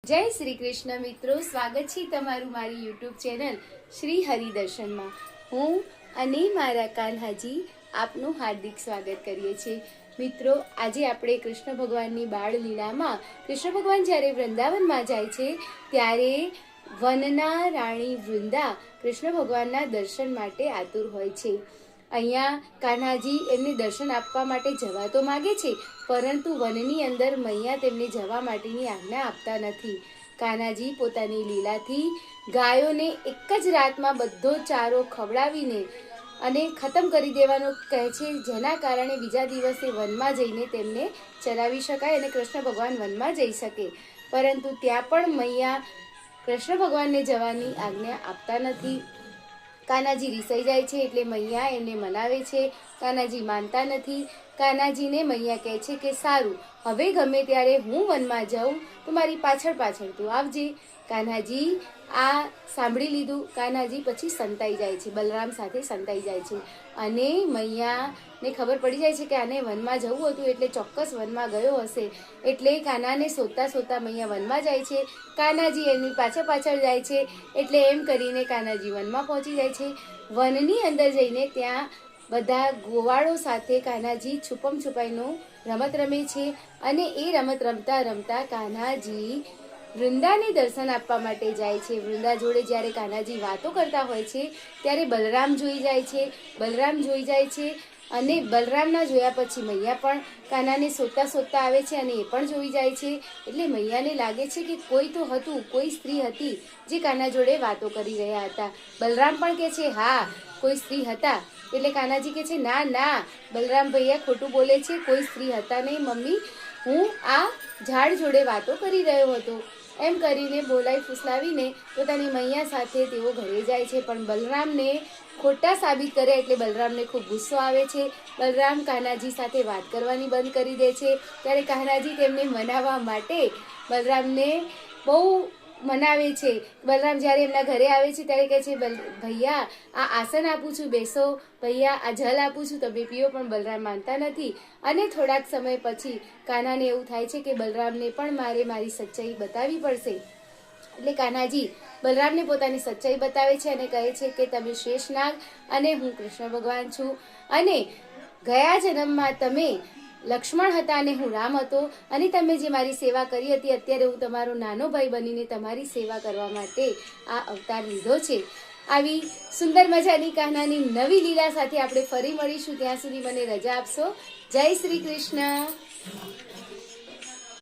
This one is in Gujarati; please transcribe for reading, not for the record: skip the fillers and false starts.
જય શ્રી કૃષ્ણ મિત્રો, સ્વાગત છે તમારું મારી યુટ્યુબ ચેનલ શ્રી હરિદર્શનમાં। હું અને મારા કાન્હાજી આપનું હાર્દિક સ્વાગત કરીએ છીએ। મિત્રો, આજે આપણે કૃષ્ણ ભગવાનની બાળ લીલામાં કૃષ્ણ ભગવાન જ્યારે વૃંદાવનમાં જાય છે ત્યારે વનના રાણી વૃંદા કૃષ્ણ ભગવાનના દર્શન માટે આતુર હોય છે। અહીંયા કાન્હાજી એમને દર્શન આપવા માટે જવા તો માગે છે, પરંતુ વનની અંદર મૈયા તેમને જવા માટેની આજ્ઞા આપતા નથી। કાન્હાજી પોતાની લીલાથી ગાયોને એક જ રાતમાં બધો ચારો ખવડાવીને અને ખતમ કરી દેવાનો કહે છે, જેના કારણે બીજા દિવસે વનમાં જઈને તેમને ચરાવી શકાય અને કૃષ્ણ ભગવાન વનમાં જઈ શકે। પરંતુ ત્યાં પણ મૈયા કૃષ્ણ ભગવાનને જવાની આજ્ઞા આપતા નથી। કાન્હાજી રીસાઈ જાય છે એટલે મૈયા એમને મનાવે છે। કાન્હાજી માનતા નથી। કાન્હાજીને મૈયા કહે છે કે સારું, હવે ગમે ત્યારે હું વનમાં જાઉં તો મારી પાછળ પાછળ તું આવજે। કાન્હાજી આ સાંભળી લીધું। કાન્હાજી પછી સંતાઈ જાય છે, બલરામ સાથે સંતાઈ જાય છે અને મૈયાને ખબર પડી જાય છે કે આને વનમાં જવું હતું એટલે ચોક્કસ વનમાં ગયો હશે, એટલે કાન્હાને શોધતા શોધતા મૈયા વનમાં જાય છે। કાન્હાજી એની પાછળ પાછળ જાય છે, એટલે એમ કરીને કાન્હાજી વનમાં પહોંચી જાય છે। વનની અંદર જઈને ત્યાં બધા ગોવાળો સાથે કાન્હાજી છુપમ છુપાઈનો રમત રમે છે અને એ રમત રમતા રમતા કાન્હાજી વૃંદાને દર્શન આપવા માટે જાય છે। વૃંદા જોડે જ્યારે કાન્હાજી વાતો કરતા હોય છે ત્યારે બલરામ જોઈ જાય છે। બલરામ જોઈ જાય છે અને બલરામના જોયા પછી મૈયા પણ કાન્હાને શોધતા શોધતા આવે છે અને એ પણ જોઈ જાય છે। એટલે મૈયાને લાગે છે કે કોઈ તો હતું, કોઈ સ્ત્રી હતી જે કાન્હા જોડે વાતો કરી રહ્યા હતા। બલરામ પણ કહે છે હા, કોઈ સ્ત્રી હતા। એટલે કાન્હાજી કહે છે ના ના બલરામ ભૈયા ખોટું બોલે છે, કોઈ સ્ત્રી હતા નહીં મમ્મી, હું આ ઝાડ જોડે વાતો કરી રહ્યો હતો। એમ કરીને બોલાઈ ફૂસલાવીને પોતાની મૈયા સાથે તેઓ ઘરે જાય છે, પણ બલરામને ખોટા સાબિત કરે એટલે બલરામને ખૂબ ગુસ્સો આવે છે। બલરામ કાન્હાજી સાથે વાત કરવાની બંધ કરી દે છે। ત્યારે કાન્હાજી તેમને મનાવવા માટે બલરામને બહુ મનાવે છે। બલરામ જ્યારે એમના ઘરે આવે છે ત્યારે કહે છે ભૈયા આ આસન આપું છું, બેસો। ભૈયા આ જલ આપું છું, તમે પીઓ। પણ બલરામ માનતા નથી અને થોડાક સમય પછી કાન્હાને એવું થાય છે કે બલરામને પણ મારી સચ્ચાઈ બતાવવી પડશે। એટલે કાન્હાજી બલરામને પોતાની સચ્ચાઈ બતાવે છે અને કહે છે કે તમે શેષનાગ અને હું કૃષ્ણ ભગવાન છું અને ગયા જન્મમાં તમે લક્ષ્મણ હતા અને હું રામ હતો અને તમે જે મારી સેવા કરી હતી, અત્યારે હું તમારો નાનો ભાઈ બનીને તમારી સેવા કરવા માટે આ અવતાર લીધો છે। આવી સુંદર મજાની કાન્હાની નવી લીલા સાથે આપણે ફરી મળીશું। ત્યાં સુધી મને રજા આપશો। જય શ્રી કૃષ્ણ।